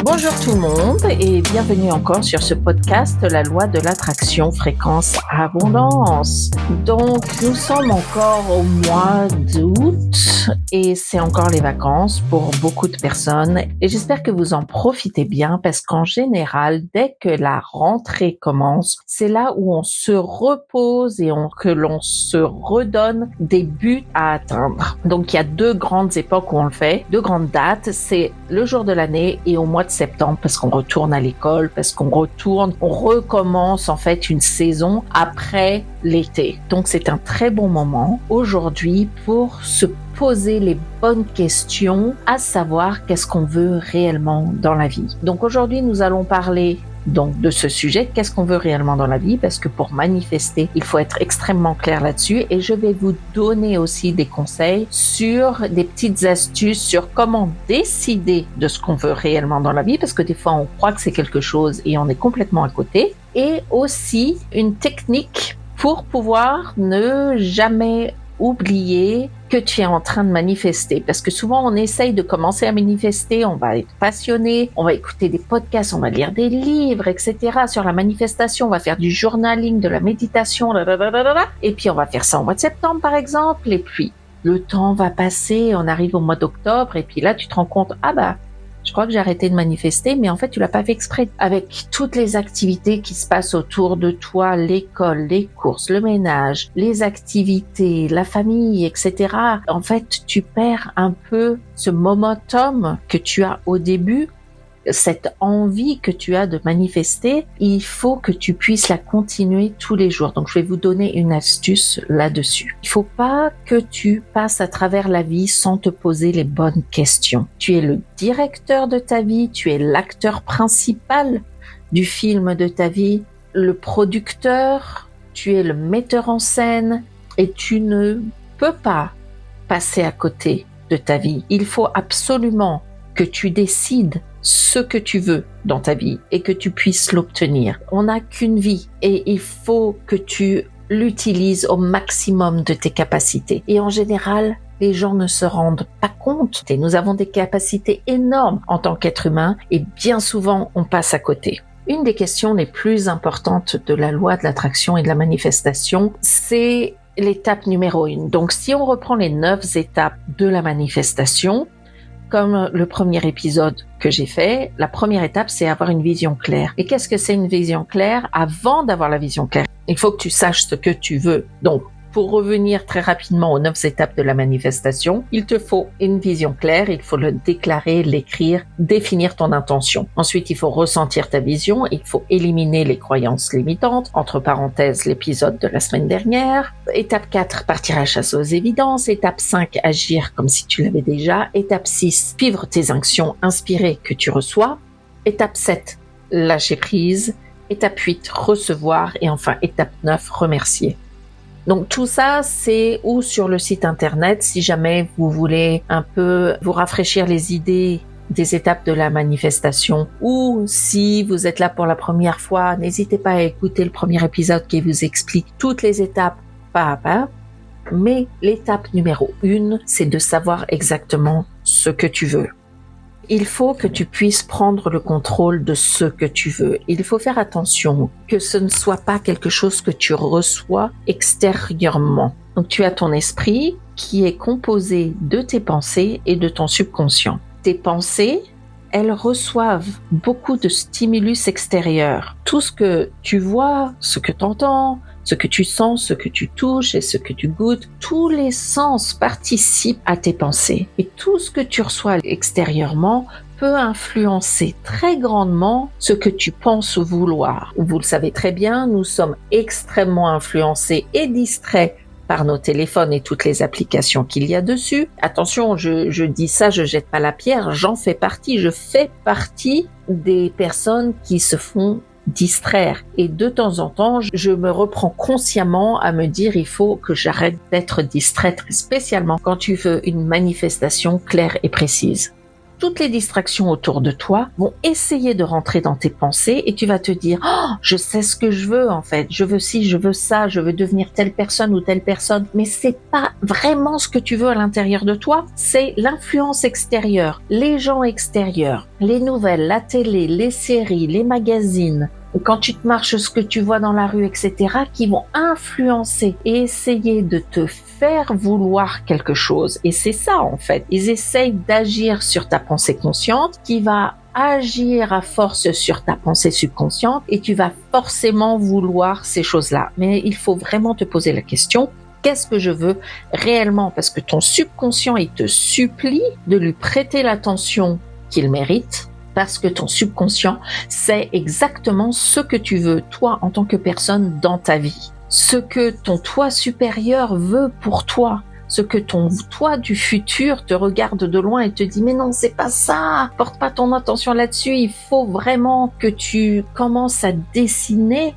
Bonjour tout le monde et bienvenue encore sur ce podcast La loi de l'attraction fréquence abondance. Donc nous sommes encore au mois d'août et c'est encore les vacances pour beaucoup de personnes et j'espère que vous en profitez bien parce qu'en général dès que la rentrée commence, c'est là où on se repose et que l'on se redonne des buts à atteindre. Donc il y a deux grandes époques où on le fait, deux grandes dates, c'est le jour de l'année et au mois de septembre parce qu'on retourne à l'école, parce qu'on recommence en fait une saison après l'été. Donc c'est un très bon moment aujourd'hui pour se poser les bonnes questions, à savoir qu'est-ce qu'on veut réellement dans la vie. Donc aujourd'hui nous allons parler donc de ce sujet, qu'est-ce qu'on veut réellement dans la vie, parce que pour manifester, il faut être extrêmement clair là-dessus et je vais vous donner aussi des conseils sur des petites astuces sur comment décider de ce qu'on veut réellement dans la vie, parce que des fois on croit que c'est quelque chose et on est complètement à côté, et aussi une technique pour pouvoir ne jamais oublier que tu es en train de manifester, parce que souvent on essaye de commencer à manifester, on va être passionné, on va écouter des podcasts, on va lire des livres, etc. sur la manifestation, on va faire du journaling, de la méditation, et puis on va faire ça au mois de septembre par exemple, et puis le temps va passer, on arrive au mois d'octobre, et puis là tu te rends compte, je crois que j'ai arrêté de manifester, mais en fait, tu l'as pas fait exprès. Avec toutes les activités qui se passent autour de toi, l'école, les courses, le ménage, les activités, la famille, etc. En fait, tu perds un peu ce momentum que tu as au début, cette envie que tu as de manifester. Il faut que tu puisses la continuer tous les jours. Donc, je vais vous donner une astuce là-dessus. Il faut pas que tu passes à travers la vie sans te poser les bonnes questions. Tu es le directeur de ta vie, tu es l'acteur principal du film de ta vie, le producteur, tu es le metteur en scène et tu ne peux pas passer à côté de ta vie. Il faut absolument que tu décides ce que tu veux dans ta vie et que tu puisses l'obtenir. On n'a qu'une vie et il faut que tu l'utilises au maximum de tes capacités. Et en général, les gens ne se rendent pas compte. Et nous avons des capacités énormes en tant qu'être humain et bien souvent, on passe à côté. Une des questions les plus importantes de la loi de l'attraction et de la manifestation, c'est l'étape numéro 1. Donc, si on reprend les 9 étapes de la manifestation, comme le premier épisode que j'ai fait, la première étape, c'est avoir une vision claire. Et qu'est-ce que c'est une vision claire? Avant d'avoir la vision claire, il faut que tu saches ce que tu veux. Donc, pour revenir très rapidement aux 9 étapes de la manifestation, il te faut une vision claire, il faut le déclarer, l'écrire, définir ton intention. Ensuite, il faut ressentir ta vision, il faut éliminer les croyances limitantes, entre parenthèses l'épisode de la semaine dernière. Étape 4, partir à la chasse aux évidences. Étape 5, agir comme si tu l'avais déjà. Étape 6, suivre tes actions inspirées que tu reçois. Étape 7, lâcher prise. Étape 8, recevoir. Et enfin, étape 9, remercier. Donc tout ça, c'est ou sur le site internet, si jamais vous voulez un peu vous rafraîchir les idées des étapes de la manifestation, ou si vous êtes là pour la première fois, n'hésitez pas à écouter le premier épisode qui vous explique toutes les étapes pas à pas. Mais l'étape numéro 1, c'est de savoir exactement ce que tu veux. Il faut que tu puisses prendre le contrôle de ce que tu veux. Il faut faire attention que ce ne soit pas quelque chose que tu reçois extérieurement. Donc tu as ton esprit qui est composé de tes pensées et de ton subconscient. Tes pensées, elles reçoivent beaucoup de stimulus extérieurs. Tout ce que tu vois, ce que tu entends, ce que tu sens, ce que tu touches et ce que tu goûtes, tous les sens participent à tes pensées. Et tout ce que tu reçois extérieurement peut influencer très grandement ce que tu penses vouloir. Vous le savez très bien, nous sommes extrêmement influencés et distraits par nos téléphones et toutes les applications qu'il y a dessus. Attention, je dis ça, je jette pas la pierre, j'en fais partie. Je fais partie des personnes qui se font distraire. Et de temps en temps, je me reprends consciemment à me dire il faut que j'arrête d'être distraite, spécialement quand tu veux une manifestation claire et précise. toutes les distractions autour de toi vont essayer de rentrer dans tes pensées et tu vas te dire « Oh, je sais ce que je veux en fait, je veux ci, je veux ça, je veux devenir telle personne ou telle personne. » Mais c'est pas vraiment ce que tu veux à l'intérieur de toi, c'est l'influence extérieure, les gens extérieurs, les nouvelles, la télé, les séries, les magazines. Quand tu te marches, ce que tu vois dans la rue, etc., qui vont influencer et essayer de te faire vouloir quelque chose. Et c'est ça, en fait. Ils essayent d'agir sur ta pensée consciente qui va agir à force sur ta pensée subconsciente et tu vas forcément vouloir ces choses-là. Mais il faut vraiment te poser la question, qu'est-ce que je veux réellement? Parce que ton subconscient, il te supplie de lui prêter l'attention qu'il mérite. Parce que ton subconscient sait exactement ce que tu veux, toi, en tant que personne dans ta vie. Ce que ton toi supérieur veut pour toi. Ce que ton toi du futur te regarde de loin et te dit « Mais non, c'est pas ça, porte pas ton attention là-dessus, il faut vraiment que tu commences à dessiner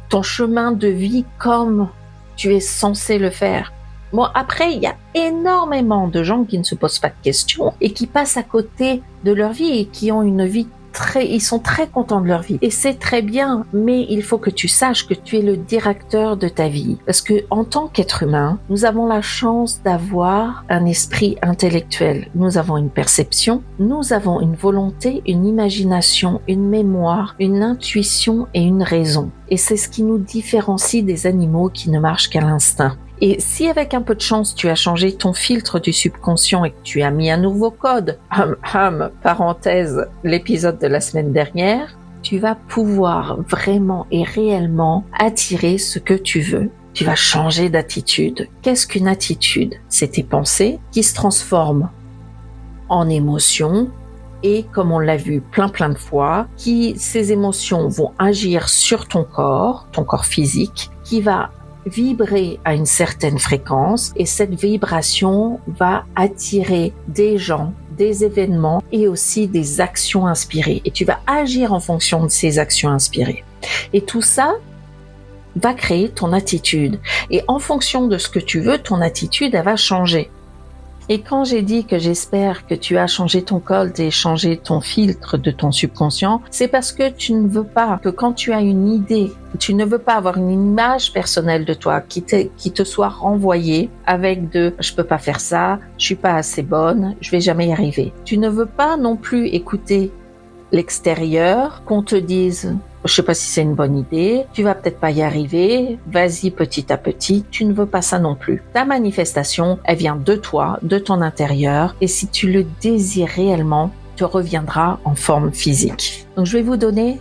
ton chemin de vie comme tu es censé le faire. » Bon, après, il y a énormément de gens qui ne se posent pas de questions et qui passent à côté de leur vie et qui ont une vie ils sont très contents de leur vie. Et c'est très bien, mais il faut que tu saches que tu es le directeur de ta vie. Parce que, en tant qu'être humain, nous avons la chance d'avoir un esprit intellectuel. Nous avons une perception, nous avons une volonté, une imagination, une mémoire, une intuition et une raison. Et c'est ce qui nous différencie des animaux qui ne marchent qu'à l'instinct. Et si avec un peu de chance, tu as changé ton filtre du subconscient et que tu as mis un nouveau code, parenthèse, l'épisode de la semaine dernière, tu vas pouvoir vraiment et réellement attirer ce que tu veux. Tu vas changer d'attitude. Qu'est-ce qu'une attitude? C'est tes pensées qui se transforment en émotions et, comme on l'a vu plein de fois, ces émotions vont agir sur ton corps physique, qui va vibrer à une certaine fréquence et cette vibration va attirer des gens, des événements et aussi des actions inspirées. Et tu vas agir en fonction de ces actions inspirées. Et tout ça va créer ton attitude. Et en fonction de ce que tu veux, ton attitude, elle va changer. Et quand j'ai dit que j'espère que tu as changé ton code et changé ton filtre de ton subconscient, c'est parce que tu ne veux pas que quand tu as une idée, tu ne veux pas avoir une image personnelle de toi qui te soit renvoyée avec de « je peux pas faire ça, je suis pas assez bonne, je vais jamais y arriver ». Tu ne veux pas non plus écouter l'extérieur, qu'on te dise je sais pas si c'est une bonne idée, tu vas peut-être pas y arriver, vas-y petit à petit, tu ne veux pas ça non plus. Ta manifestation, elle vient de toi, de ton intérieur, et si tu le désires réellement, te reviendra en forme physique. Donc je vais vous donner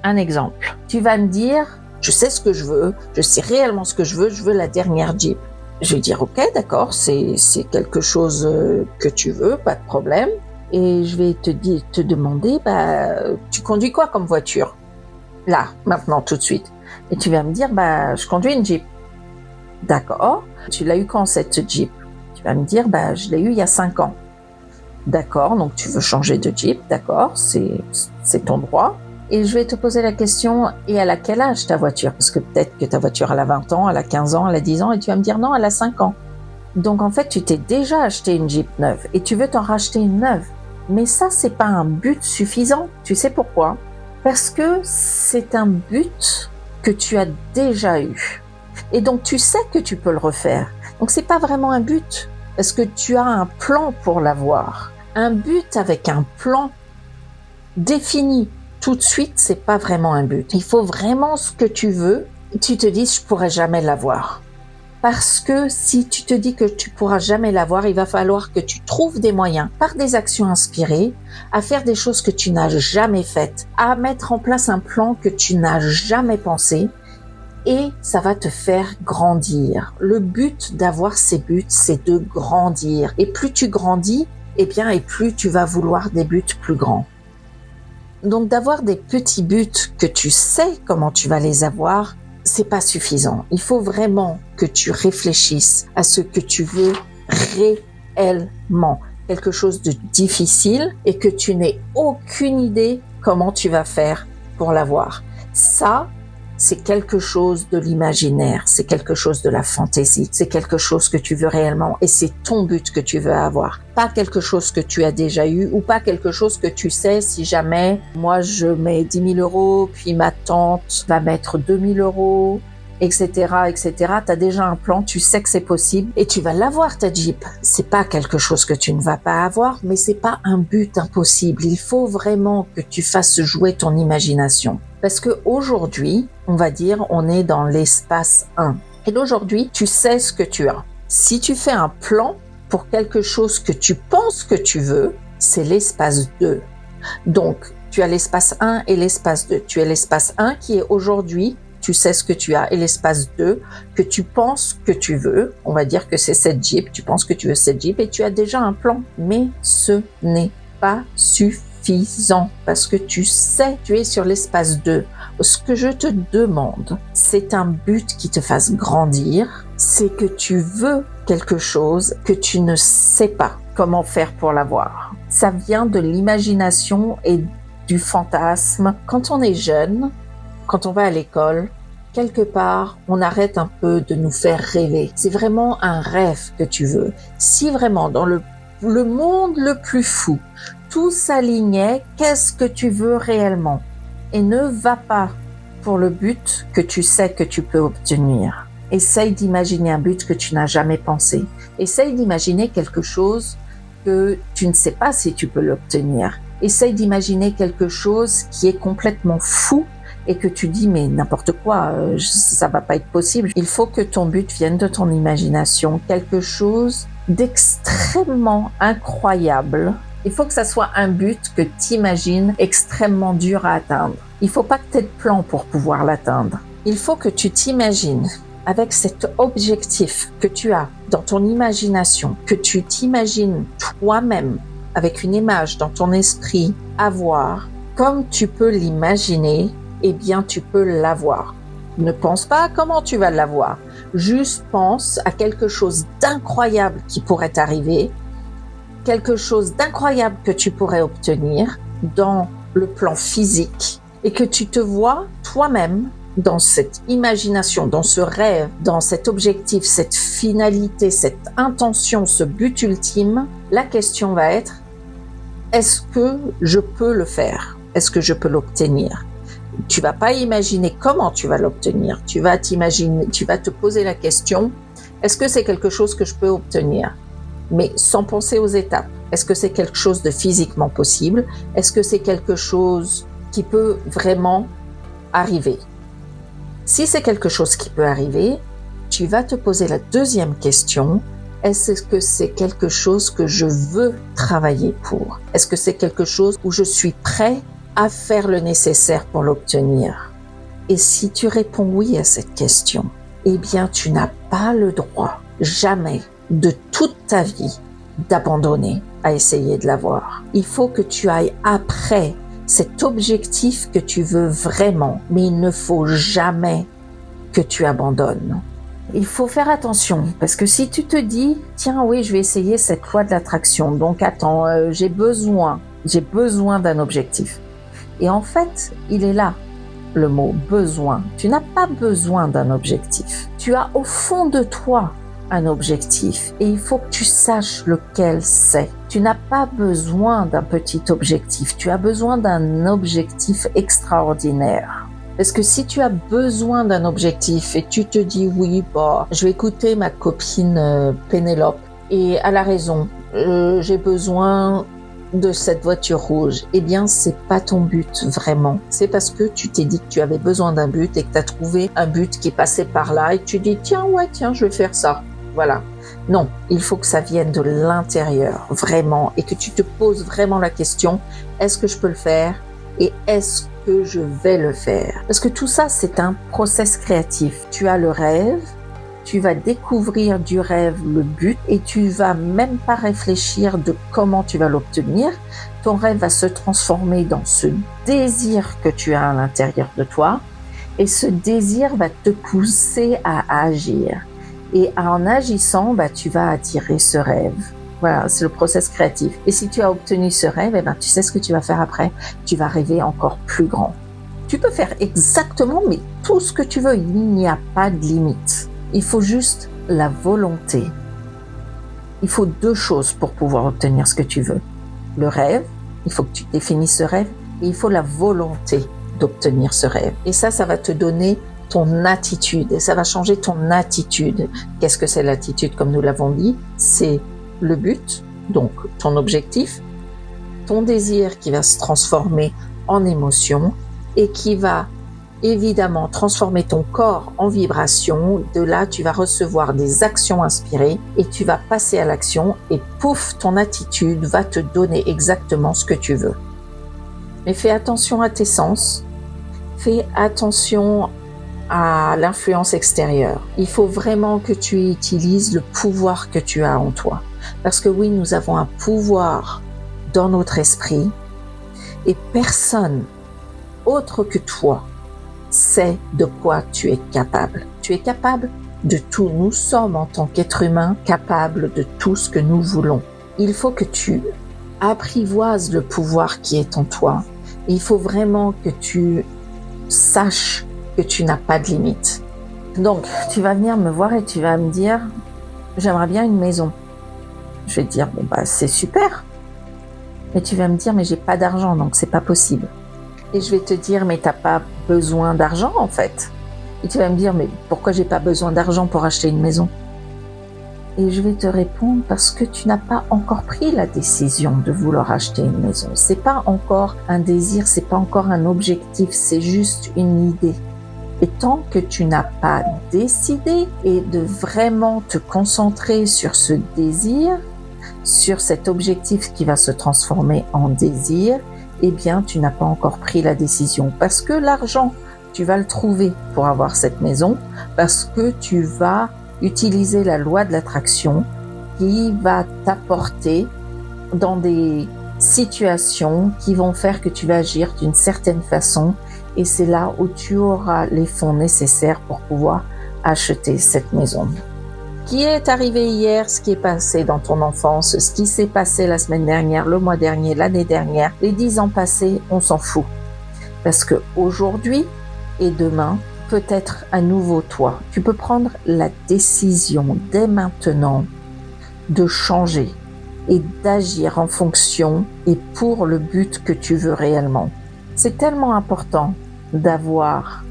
un exemple. Tu vas me dire, je sais ce que je veux, je sais réellement ce que je veux la dernière Jeep. Je vais dire ok, d'accord, c'est quelque chose que tu veux, pas de problème. Et je vais te demander, tu conduis quoi comme voiture? Là, maintenant, tout de suite. Et tu vas me dire, je conduis une Jeep. D'accord. Tu l'as eu quand cette Jeep? Tu vas me dire, je l'ai eu il y a 5 ans. D'accord, donc tu veux changer de Jeep, d'accord, c'est ton droit. Et je vais te poser la question, et elle a quel âge ta voiture? Parce que peut-être que ta voiture, elle a 20 ans, elle a 15 ans, elle a 10 ans, et tu vas me dire, non, elle a 5 ans. Donc en fait, tu t'es déjà acheté une Jeep neuve, et tu veux t'en racheter une neuve. Mais ça, c'est pas un but suffisant. Tu sais pourquoi? Parce que c'est un but que tu as déjà eu. Et donc, tu sais que tu peux le refaire. Donc, c'est pas vraiment un but, parce que tu as un plan pour l'avoir. Un but avec un plan défini tout de suite, c'est pas vraiment un but. Il faut vraiment ce que tu veux. Tu te dis, je pourrais jamais l'avoir. Parce que si tu te dis que tu pourras jamais l'avoir, il va falloir que tu trouves des moyens, par des actions inspirées, à faire des choses que tu n'as jamais faites, à mettre en place un plan que tu n'as jamais pensé, et ça va te faire grandir. Le but d'avoir ces buts, c'est de grandir. Et plus tu grandis, et plus tu vas vouloir des buts plus grands. Donc d'avoir des petits buts que tu sais comment tu vas les avoir, c'est pas suffisant. Il faut vraiment que tu réfléchisses à ce que tu veux réellement. Quelque chose de difficile et que tu n'aies aucune idée comment tu vas faire pour l'avoir. Ça, c'est quelque chose de l'imaginaire, c'est quelque chose de la fantaisie, c'est quelque chose que tu veux réellement et c'est ton but que tu veux avoir. Pas quelque chose que tu as déjà eu ou pas quelque chose que tu sais si jamais moi je mets 10 000 euros, puis ma tante va mettre 2 000 euros, etc., etc. Tu as déjà un plan, tu sais que c'est possible et tu vas l'avoir ta Jeep. C'est pas quelque chose que tu ne vas pas avoir, mais c'est pas un but impossible. Il faut vraiment que tu fasses jouer ton imagination. Parce que aujourd'hui, on va dire, on est dans l'espace 1. Et aujourd'hui, tu sais ce que tu as. Si tu fais un plan pour quelque chose que tu penses que tu veux, c'est l'espace 2. Donc, tu as l'espace 1 et l'espace 2. Tu as l'espace 1 qui est aujourd'hui, tu sais ce que tu as, et l'espace 2 que tu penses que tu veux. On va dire que c'est cette Jeep, tu penses que tu veux cette Jeep et tu as déjà un plan. Mais ce n'est pas suffisant parce que tu sais, tu es sur l'espace 2. Ce que je te demande, c'est un but qui te fasse grandir. C'est que tu veux quelque chose que tu ne sais pas comment faire pour l'avoir. Ça vient de l'imagination et du fantasme. Quand on est jeune, quand on va à l'école, quelque part, on arrête un peu de nous faire rêver. C'est vraiment un rêve que tu veux. Si vraiment, dans le monde le plus fou, tout s'alignait, qu'est-ce que tu veux réellement? Et ne va pas pour le but que tu sais que tu peux obtenir. Essaye d'imaginer un but que tu n'as jamais pensé. Essaye d'imaginer quelque chose que tu ne sais pas si tu peux l'obtenir. Essaye d'imaginer quelque chose qui est complètement fou et que tu dis mais n'importe quoi, ça va pas être possible. Il faut que ton but vienne de ton imagination, quelque chose d'extrêmement incroyable. Il faut que ça soit un but que tu imagines extrêmement dur à atteindre. Il faut pas que tu aies de plan pour pouvoir l'atteindre. Il faut que tu t'imagines avec cet objectif que tu as dans ton imagination, que tu t'imagines toi-même avec une image dans ton esprit avoir, comme tu peux l'imaginer, eh bien, tu peux l'avoir. Ne pense pas à comment tu vas l'avoir. Juste pense à quelque chose d'incroyable qui pourrait t'arriver, quelque chose d'incroyable que tu pourrais obtenir dans le plan physique et que tu te vois toi-même dans cette imagination, dans ce rêve, dans cet objectif, cette finalité, cette intention, ce but ultime. La question va être, est-ce que je peux le faire? Est-ce que je peux l'obtenir? Tu vas pas imaginer comment tu vas l'obtenir. Tu vas te poser la question, est-ce que c'est quelque chose que je peux obtenir? Mais sans penser aux étapes. Est-ce que c'est quelque chose de physiquement possible? Est-ce que c'est quelque chose qui peut vraiment arriver? Si c'est quelque chose qui peut arriver, tu vas te poser la deuxième question. Est-ce que c'est quelque chose que je veux travailler pour? Est-ce que c'est quelque chose où je suis prêt à faire le nécessaire pour l'obtenir? Et si tu réponds oui à cette question, eh bien, tu n'as pas le droit, jamais, de toute ta vie, d'abandonner à essayer de l'avoir. Il faut que tu ailles après cet objectif que tu veux vraiment, mais il ne faut jamais que tu abandonnes. Il faut faire attention, parce que si tu te dis, tiens, oui, je vais essayer cette loi de l'attraction, donc attends, j'ai besoin d'un objectif. Et en fait, il est là, le mot besoin. Tu n'as pas besoin d'un objectif. Tu as au fond de toi un objectif et il faut que tu saches lequel c'est. Tu n'as pas besoin d'un petit objectif, tu as besoin d'un objectif extraordinaire. Parce que si tu as besoin d'un objectif et tu te dis oui, je vais écouter ma copine Pénélope et elle a raison, j'ai besoin de cette voiture rouge, eh bien c'est pas ton but vraiment. C'est parce que tu t'es dit que tu avais besoin d'un but et que tu as trouvé un but qui est passé par là et que tu dis tiens, je vais faire ça. Voilà. Non, il faut que ça vienne de l'intérieur, vraiment, et que tu te poses vraiment la question, est-ce que je peux le faire et est-ce que je vais le faire? Parce que tout ça, c'est un process créatif. Tu as le rêve, tu vas découvrir du rêve le but et tu vas même pas réfléchir de comment tu vas l'obtenir. Ton rêve va se transformer dans ce désir que tu as à l'intérieur de toi et ce désir va te pousser à agir. Et en agissant, tu vas attirer ce rêve. Voilà, c'est le process créatif. Et si tu as obtenu ce rêve, tu sais ce que tu vas faire après. Tu vas rêver encore plus grand. Tu peux faire exactement, mais tout ce que tu veux. Il n'y a pas de limite. Il faut juste la volonté. Il faut 2 choses pour pouvoir obtenir ce que tu veux. Le rêve, il faut que tu définisses ce rêve, et il faut la volonté d'obtenir ce rêve. Et ça va te donner ton attitude, et ça va changer ton attitude. Qu'est-ce que c'est l'attitude, comme nous l'avons dit? C'est le but, donc ton objectif, ton désir qui va se transformer en émotion et qui va évidemment transformer ton corps en vibration. De là, tu vas recevoir des actions inspirées et tu vas passer à l'action et pouf, ton attitude va te donner exactement ce que tu veux. Mais fais attention à tes sens, fais attention à l'influence extérieure. Il faut vraiment que tu utilises le pouvoir que tu as en toi. Parce que oui, nous avons un pouvoir dans notre esprit et personne autre que toi sait de quoi tu es capable. Tu es capable de tout. Nous sommes en tant qu'être humain capables de tout ce que nous voulons. Il faut que tu apprivoises le pouvoir qui est en toi. Il faut vraiment que tu saches que tu n'as pas de limite. Donc, tu vas venir me voir et tu vas me dire « J'aimerais bien une maison ». Je vais te dire « Bon, c'est super ». Mais tu vas me dire « Mais j'ai pas d'argent, donc c'est pas possible ». Et je vais te dire « Mais t'as pas besoin d'argent, en fait ». Et tu vas me dire « Mais pourquoi j'ai pas besoin d'argent pour acheter une maison ?» Et je vais te répondre « Parce que tu n'as pas encore pris la décision de vouloir acheter une maison. C'est pas encore un désir, c'est pas encore un objectif, c'est juste une idée. Et tant que tu n'as pas décidé et de vraiment te concentrer sur ce désir, sur cet objectif qui va se transformer en désir, eh bien, tu n'as pas encore pris la décision. Parce que l'argent, tu vas le trouver pour avoir cette maison, parce que tu vas utiliser la loi de l'attraction qui va t'apporter dans des situations qui vont faire que tu vas agir d'une certaine façon, et c'est là où tu auras les fonds nécessaires pour pouvoir acheter cette maison. Ce qui est arrivé hier, ce qui est passé dans ton enfance, ce qui s'est passé la semaine dernière, le mois dernier, l'année dernière, les 10 ans passés, on s'en fout. Parce que aujourd'hui et demain, peut être un nouveau toi. Tu peux prendre la décision dès maintenant de changer et d'agir en fonction et pour le but que tu veux réellement. C'est tellement important d'avoir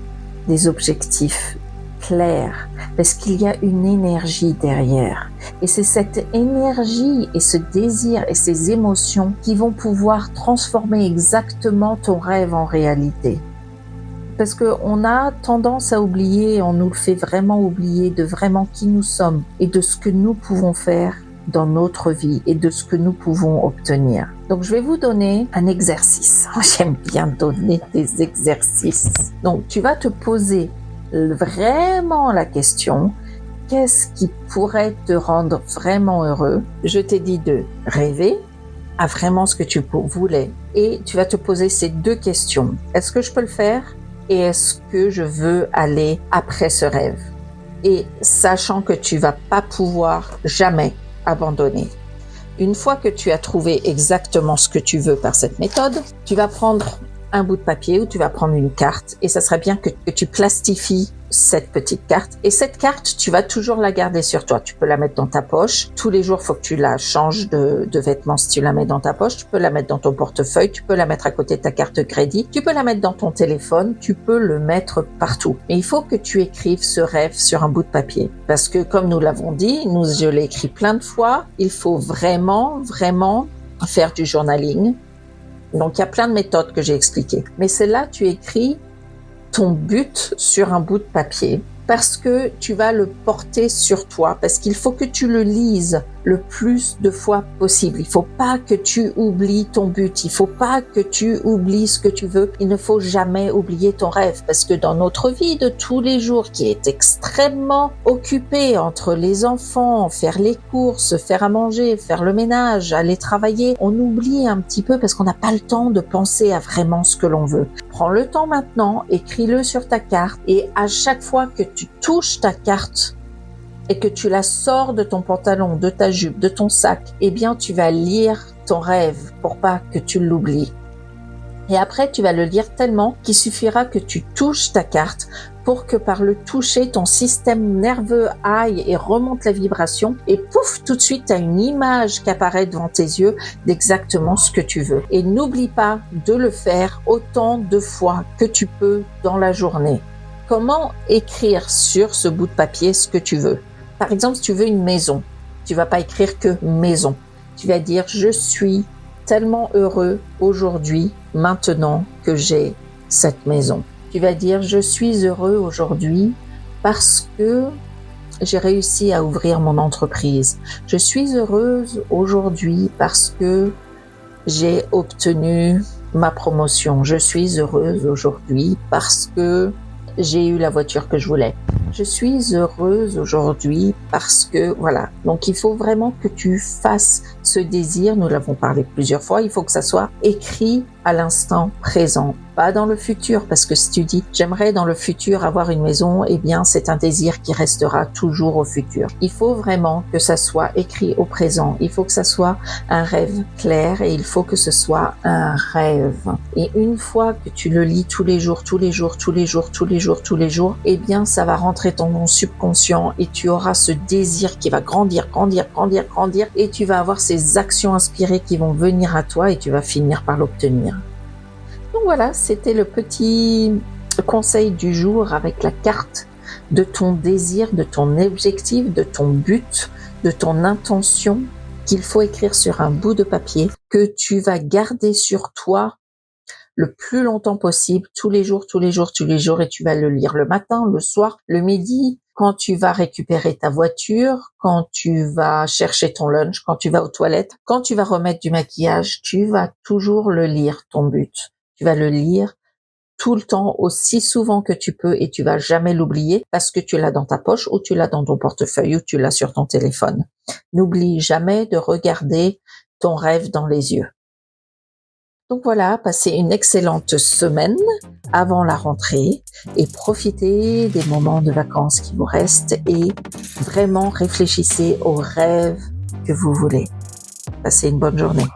des objectifs clairs parce qu'il y a une énergie derrière. Et c'est cette énergie et ce désir et ces émotions qui vont pouvoir transformer exactement ton rêve en réalité. Parce qu'on a tendance à oublier, on nous le fait vraiment oublier de vraiment qui nous sommes et de ce que nous pouvons faire dans notre vie et de ce que nous pouvons obtenir. Donc, je vais vous donner un exercice. J'aime bien donner des exercices. Donc, tu vas te poser vraiment la question, qu'est-ce qui pourrait te rendre vraiment heureux? Je t'ai dit de rêver à vraiment ce que tu voulais. Et tu vas te poser ces 2 questions. Est-ce que je peux le faire? Et est-ce que je veux aller après ce rêve? Et sachant que tu vas pas pouvoir jamais abandonner. Une fois que tu as trouvé exactement ce que tu veux par cette méthode, tu vas prendre un bout de papier ou tu vas prendre une carte et ça serait bien que tu plastifies cette petite carte. Et cette carte, tu vas toujours la garder sur toi. Tu peux la mettre dans ta poche. Tous les jours, il faut que tu la changes de vêtements si tu la mets dans ta poche. Tu peux la mettre dans ton portefeuille. Tu peux la mettre à côté de ta carte de crédit. Tu peux la mettre dans ton téléphone. Tu peux le mettre partout. Mais il faut que tu écrives ce rêve sur un bout de papier. Parce que comme nous l'avons dit, je l'ai écrit plein de fois, il faut vraiment faire du journaling. Donc, il y a plein de méthodes que j'ai expliquées. Mais c'est là, tu écris ton but sur un bout de papier parce que tu vas le porter sur toi, parce qu'il faut que tu le lises le plus de fois possible. Il faut pas que tu oublies ton but, il faut pas que tu oublies ce que tu veux. Il ne faut jamais oublier ton rêve parce que dans notre vie de tous les jours qui est extrêmement occupée entre les enfants, faire les courses, faire à manger, faire le ménage, aller travailler, on oublie un petit peu parce qu'on n'a pas le temps de penser à vraiment ce que l'on veut. Prends le temps maintenant, écris-le sur ta carte et à chaque fois que tu touches ta carte et que tu la sors de ton pantalon, de ta jupe, de ton sac, eh bien, tu vas lire ton rêve pour pas que tu l'oublies. Et après, tu vas le lire tellement qu'il suffira que tu touches ta carte pour que par le toucher, ton système nerveux aille et remonte la vibration et pouf, tout de suite, tu as une image qui apparaît devant tes yeux d'exactement ce que tu veux. Et n'oublie pas de le faire autant de fois que tu peux dans la journée. Comment écrire sur ce bout de papier ce que tu veux? Par exemple, si tu veux une maison, tu vas pas écrire que maison. Tu vas dire « Je suis tellement heureux aujourd'hui, maintenant que j'ai cette maison ». Tu vas dire « Je suis heureux aujourd'hui parce que j'ai réussi à ouvrir mon entreprise. Je suis heureuse aujourd'hui parce que j'ai obtenu ma promotion. Je suis heureuse aujourd'hui parce que j'ai eu la voiture que je voulais. Je suis heureuse aujourd'hui parce que, voilà. Donc, il faut vraiment que tu fasses ce désir. Nous l'avons parlé plusieurs fois. Il faut que ça soit écrit à l'instant présent, pas dans le futur. Parce que si tu dis, j'aimerais dans le futur avoir une maison, eh bien, c'est un désir qui restera toujours au futur. Il faut vraiment que ça soit écrit au présent. Il faut que ça soit un rêve clair et il faut que ce soit un rêve. Et une fois que tu le lis tous les jours, eh bien, ça va rentrer ton subconscient et tu auras ce désir qui va grandir et tu vas avoir ces actions inspirées qui vont venir à toi et tu vas finir par l'obtenir. Donc voilà, c'était le petit conseil du jour avec la carte de ton désir, de ton objectif, de ton but, de ton intention qu'il faut écrire sur un bout de papier que tu vas garder sur toi le plus longtemps possible, tous les jours, et tu vas le lire le matin, le soir, le midi, quand tu vas récupérer ta voiture, quand tu vas chercher ton lunch, quand tu vas aux toilettes, quand tu vas remettre du maquillage, tu vas toujours le lire, ton but. Tu vas le lire tout le temps, aussi souvent que tu peux, et tu vas jamais l'oublier parce que tu l'as dans ta poche ou tu l'as dans ton portefeuille ou tu l'as sur ton téléphone. N'oublie jamais de regarder ton rêve dans les yeux. Donc voilà, passez une excellente semaine avant la rentrée et profitez des moments de vacances qui vous restent et vraiment réfléchissez aux rêves que vous voulez. Passez une bonne journée.